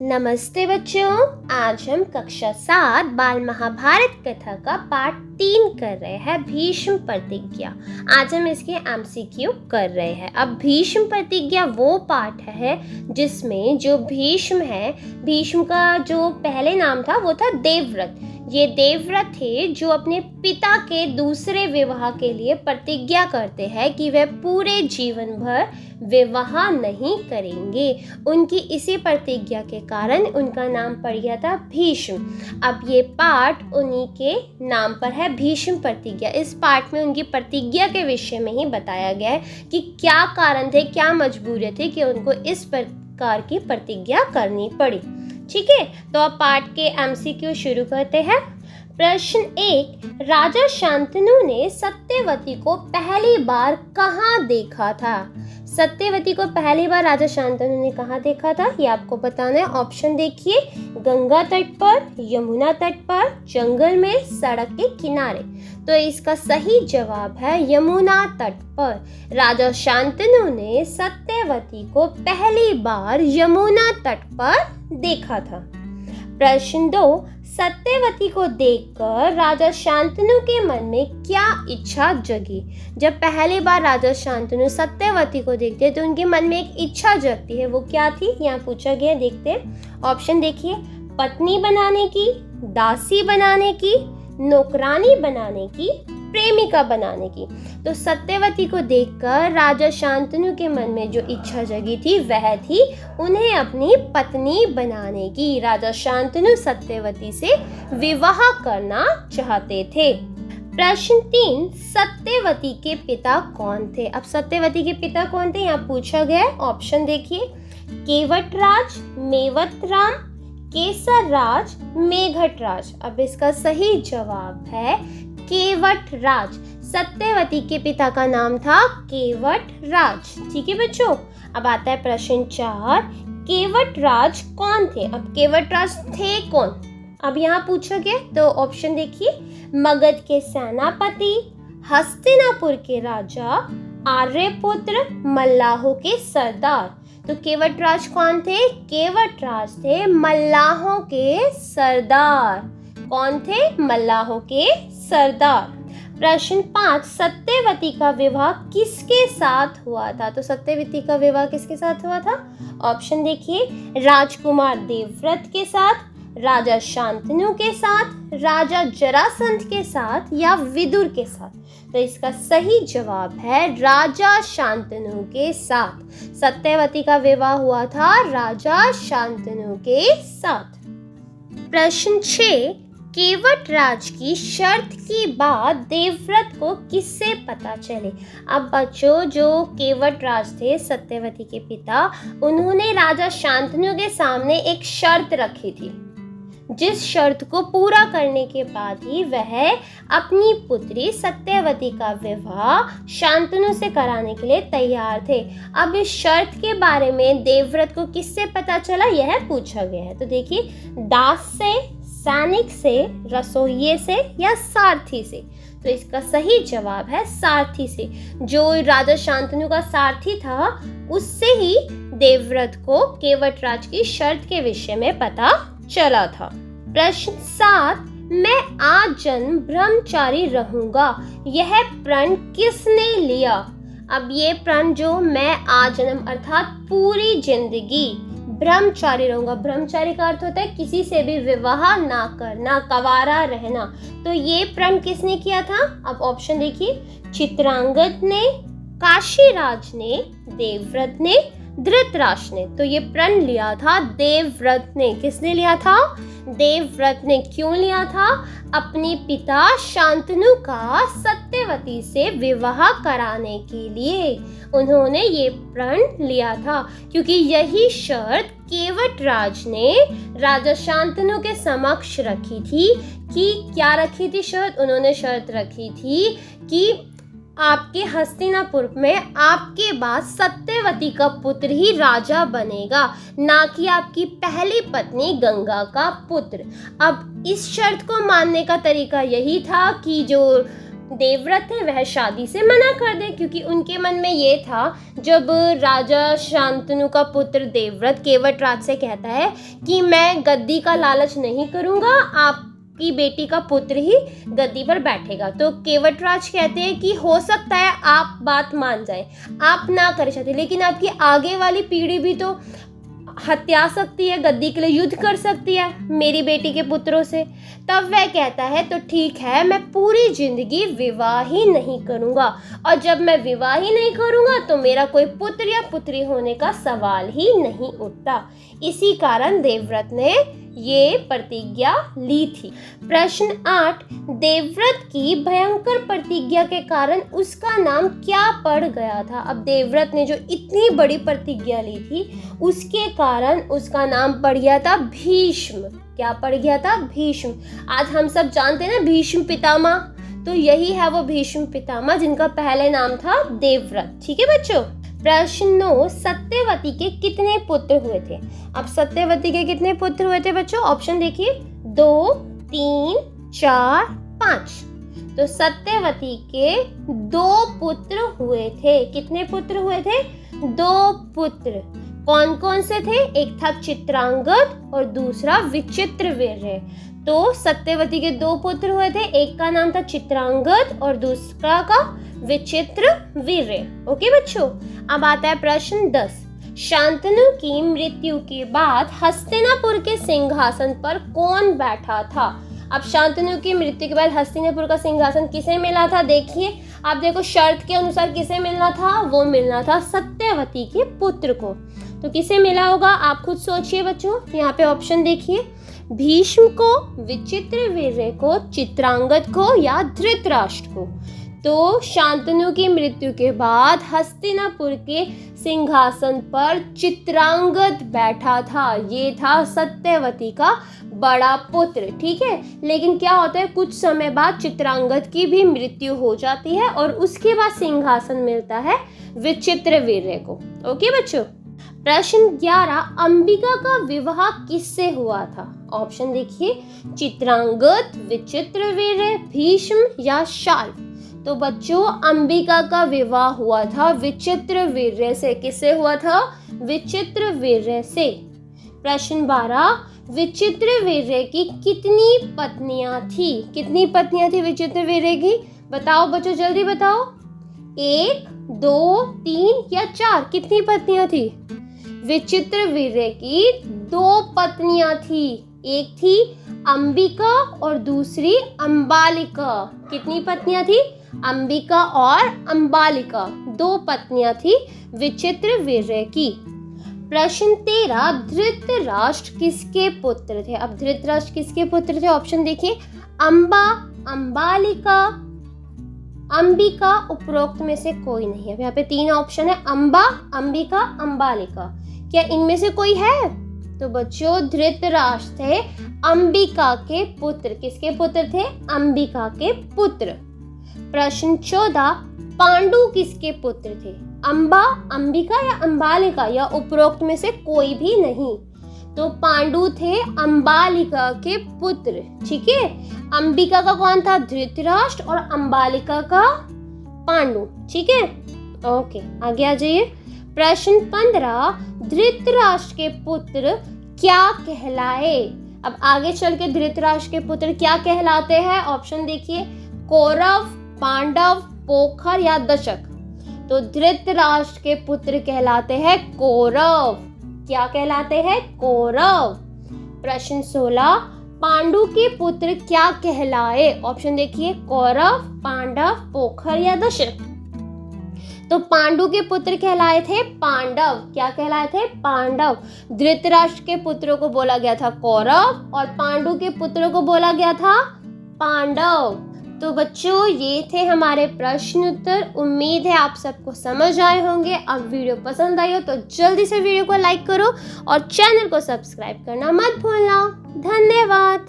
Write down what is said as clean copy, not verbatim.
नमस्ते बच्चों। आज हम कक्षा 7 बाल महाभारत कथा का पाठ 3 कर रहे हैं, भीष्म प्रतिज्ञा। आज हम इसके एमसीक्यू कर रहे हैं। अब भीष्म प्रतिज्ञा वो पाठ है जिसमें जो भीष्म है, भीष्म का जो पहले नाम था वो था देवव्रत। ये देवव्रत थे जो अपने पिता के दूसरे विवाह के लिए प्रतिज्ञा करते हैं कि वे पूरे जीवन भर विवाह नहीं करेंगे। उनकी इसी प्रतिज्ञा के कारण उनका नाम पड़ गया था भीष्म। अब ये पाठ उन्हीं के नाम पर है, भीष्म प्रतिज्ञा। इस पाठ में उनकी प्रतिज्ञा के विषय में ही बताया गया है कि क्या कारण थे, क्या मजबूरी थी कि उनको इस प्रकार की प्रतिज्ञा करनी पड़ी। ठीक है, तो अब पाठ के एमसीक्यू शुरू करते हैं। प्रश्न 1, राजा शांतनु ने सत्यवती को पहली बार कहाँ देखा था? सत्यवती को पहली बार राजा शांतनु ने कहाँ देखा था, ये आपको बताना है। ऑप्शन देखिए, गंगा तट पर, यमुना तट पर, जंगल में, सड़क के किनारे। तो इसका सही जवाब है यमुना तट पर। राजा शांतनु ने सत्यवती को पहली बार यमुना तट पर देखा था। प्रश्न 2, सत्यवती को देखकर राजा शांतनु के मन में क्या इच्छा जगी? जब पहली बार राजा शांतनु सत्यवती को देखते हैं तो उनके मन में एक इच्छा जगती है। वो क्या थी, यहाँ पूछा गया, देखते हैं। ऑप्शन देखिए, पत्नी बनाने की, दासी बनाने की, नौकरानी बनाने की, प्रेमिका बनाने की। तो सत्यवती को देखकर राजा शांतनु के मन में जो इच्छा जगी थी वह थी उन्हें अपनी पत्नी बनाने की। राजा शांतनु सत्यवती से विवाह करना चाहते थे। प्रश्न 3, सत्यवती के पिता कौन थे? अब सत्यवती के पिता कौन थे, यहाँ पूछा गया है। ऑप्शन देखिए, केवटराज, मेवतराम, केसरराज, मेघटराज। अब इसका सही जवाब है केवटराज। सत्यवती के पिता का नाम था केवटराज। ठीक है बच्चों, अब आता है प्रश्न 4, केवटराज कौन थे? अब केवटराज थे कौन? अब यहाँ पूछा गया, तो ऑप्शन देखिए, मगध के सेनापति, हस्तिनापुर के राजा, आर्यपुत्र, मल्लाहों के सरदार। तो केवटराज कौन थे? केवटराज थे मल्लाहों के सरदार। कौन थे? मल्लाहों के सरदार। प्रश्न 5, सत्यवती का विवाह किसके साथ हुआ था? तो सत्यवती का विवाह किसके साथ हुआ था? ऑप्शन देखिए, राजकुमार देवव्रत के साथ, राजा शांतनु के साथ, राजा जरासंध के साथ, या विदुर के साथ। तो इसका सही जवाब है राजा शांतनु के साथ। सत्यवती का विवाह हुआ था राजा शांतनु के साथ। प्रश्न 6, केवटराज की शर्त की बात देवव्रत को किससे पता चले? अब बच्चों, जो केवटराज थे सत्यवती के पिता, उन्होंने राजा शांतनु के सामने एक शर्त रखी थी, जिस शर्त को पूरा करने के बाद ही वह अपनी पुत्री सत्यवती का विवाह शांतनु से कराने के लिए तैयार थे। अब इस शर्त के बारे में देवव्रत को किससे पता चला, यह पूछा गया है। तो देखिए, दास से, सैनिक से, रसोइये से, या सारथी से। तो इसका सही जवाब है सारथी से। जो राजा शांतनु का सारथी था उससे ही देवव्रत को केवटराज की शर्त के विषय में पता चला था। प्रश्न 7, मैं आजन्म ब्रह्मचारी रहूंगा, यह प्रण किसने लिया? अब ये प्रण जो मैं आजन्म अर्थात पूरी जिंदगी ब्रह्मचारी रहूंगा, ब्रह्मचारी का अर्थ होता है किसी से भी विवाह ना करना, कंवारा रहना। तो ये प्रण किसने किया था? अब ऑप्शन देखिए, चित्रांगद ने, काशीराज ने, देवव्रत ने, धृतराष्ट्र ने। तो ये प्रण लिया था देवव्रत ने। किसने लिया था? देवव्रत ने। क्यों लिया था? अपने पिता शांतनु का सत्यवती से विवाह कराने के लिए उन्होंने ये प्रण लिया था, क्योंकि यही शर्त केवटराज ने राजा शांतनु के समक्ष रखी थी। कि क्या रखी थी शर्त? उन्होंने शर्त रखी थी कि आपके हस्तिनापुर में आपके बाद सत्यवती का पुत्र ही राजा बनेगा, ना कि आपकी पहली पत्नी गंगा का पुत्र। अब इस शर्त को मानने का तरीका यही था कि जो देवव्रत थे वह शादी से मना कर दे, क्योंकि उनके मन में ये था, जब राजा शांतनु का पुत्र देवव्रत केवटराज से कहता है कि मैं गद्दी का लालच नहीं करूँगा, आपकी बेटी का पुत्र ही गद्दी पर बैठेगा। तो केवटराज कहते हैं कि हो सकता है आप बात मान जाए, आप ना कर सकते, लेकिन आपकी आगे वाली पीढ़ी भी तो हत्या सकती है, गद्दी के लिए युद्ध कर सकती है मेरी बेटी के पुत्रों से। तब वह कहता है तो ठीक है, मैं पूरी जिंदगी विवाह ही नहीं करूँगा, और जब मैं विवाह ही नहीं करूँगा तो मेरा कोई पुत्र या पुत्री होने का सवाल ही नहीं उठता। इसी कारण देवव्रत ने ये प्रतिज्ञा ली थी। प्रश्न 8, देवव्रत की भयंकर प्रतिज्ञा के कारण उसका नाम क्या पड़ गया था? अब देवव्रत ने जो इतनी बड़ी प्रतिज्ञा ली थी उसके कारण उसका नाम पड़ गया था भीष्म। क्या पड़ गया था? भीष्म। आज हम सब जानते हैं ना भीष्म पितामह, तो यही है वो भीष्म पितामह जिनका पहले नाम था देवव्रत। ठीक है बच्चों। प्रश्न 9, सत्यवती के कितने पुत्र हुए थे? अब सत्यवती के कितने पुत्र हुए थे बच्चों? ऑप्शन देखिए, 2, 3, 4, 5। तो सत्यवती के 2 पुत्र हुए थे। कितने पुत्र हुए थे? 2 पुत्र। कौन कौन से थे? एक था चित्रांगद और दूसरा विचित्रवीर्य। तो सत्यवती के 2 पुत्र हुए थे, एक का नाम था चित्रांगद और दूसरा का विचित्रवीर्य। ओके बच्चों। अब आता है प्रश्न 10, शांतनु की मृत्यु के बाद हस्तिनापुर के सिंहासन पर कौन बैठा था? अब शांतनु की मृत्यु के बाद हस्तिनापुर का सिंहासन किसे मिला था? देखिए, आप देखो शर्त के अनुसार किसे मिलना था? वो मिलना था सत्यवती के पुत्र को। तो किसे मिला होगा? आप खुद सोचिए बच्चों। यहाँ पे ऑप्शन देखिए, भीष्म को, विचित्रवीर्य को, चित्रांगद को या धृतराष्ट्र को। तो शांतनु की मृत्यु के बाद हस्तिनापुर के सिंहासन पर चित्रांगद बैठा था। ये था सत्यवती का बड़ा पुत्र। ठीक है, लेकिन क्या होता है, कुछ समय बाद चित्रांगद की भी मृत्यु हो जाती है और उसके बाद सिंहासन मिलता है विचित्रवीर्य को। ओके बच्चों। प्रश्न 11, अंबिका का विवाह किससे हुआ था? ऑप्शन देखिए, चित्रांगद, विचित्रवीर्य, भीष्म या शाल्व। तो बच्चों अंबिका का विवाह हुआ था विचित्रवीर्य से। किससे हुआ था? विचित्रवीर्य से। प्रश्न 12, विचित्रवीर्य की कितनी पत्नियां थी? कितनी पत्नियां थी विचित्रवीर्य की? बताओ बच्चों, जल्दी बताओ। 1, 2, 3 या 4? कितनी पत्नियां थी? विचित्रवीर्य की 2 पत्नियां थी। एक थी अंबिका और दूसरी अंबालिका। कितनी पत्नियां थी? अंबिका और अंबालिका, 2 पत्नियां थी विचित्रवीर्य की। प्रश्न 13, धृतराष्ट्र किसके पुत्र थे? अब धृतराष्ट्र किसके पुत्र थे? ऑप्शन देखिए, अंबा, अंबालिका, अंबिका, उपरोक्त में से कोई नहीं है। यहाँ पे 3 ऑप्शन है, अंबा, अंबिका, अंबालिका। क्या इनमें से कोई है? तो बच्चों धृतराष्ट्र थे अंबिका के पुत्र। किसके पुत्र थे? अंबिका के पुत्र। प्रश्न 14, पांडु किसके पुत्र थे? अंबा, अंबिका या अंबालिका, या उपरोक्त में से कोई भी नहीं। तो पांडु थे अंबालिका के पुत्र। ठीक है, अंबिका का कौन था? धृतराष्ट्र, और अंबालिका का पांडु। ठीक है, ओके आगे आ जाइए। प्रश्न 15, धृतराष्ट्र के पुत्र क्या कहलाए? अब आगे चल के धृतराष्ट्र के पुत्र क्या कहलाते हैं? ऑप्शन देखिए, कौरव, पांडव, पोखर या दशक। तो धृतराष्ट्र के पुत्र कहलाते हैं कौरव। क्या कहलाते हैं? कौरव। प्रश्न 16, पांडु के पुत्र क्या कहलाए? ऑप्शन देखिए, कौरव, पांडव, पोखर या दशक। तो पांडु के पुत्र कहलाए थे पांडव। क्या कहलाए थे? पांडव। धृतराष्ट्र के पुत्रों को बोला गया था कौरव और पांडु के पुत्रों को बोला गया था पांडव। तो बच्चों ये थे हमारे प्रश्न उत्तर। उम्मीद है आप सबको समझ आए होंगे। अब वीडियो पसंद आई हो तो जल्दी से वीडियो को लाइक करो और चैनल को सब्सक्राइब करना मत भूलना। धन्यवाद।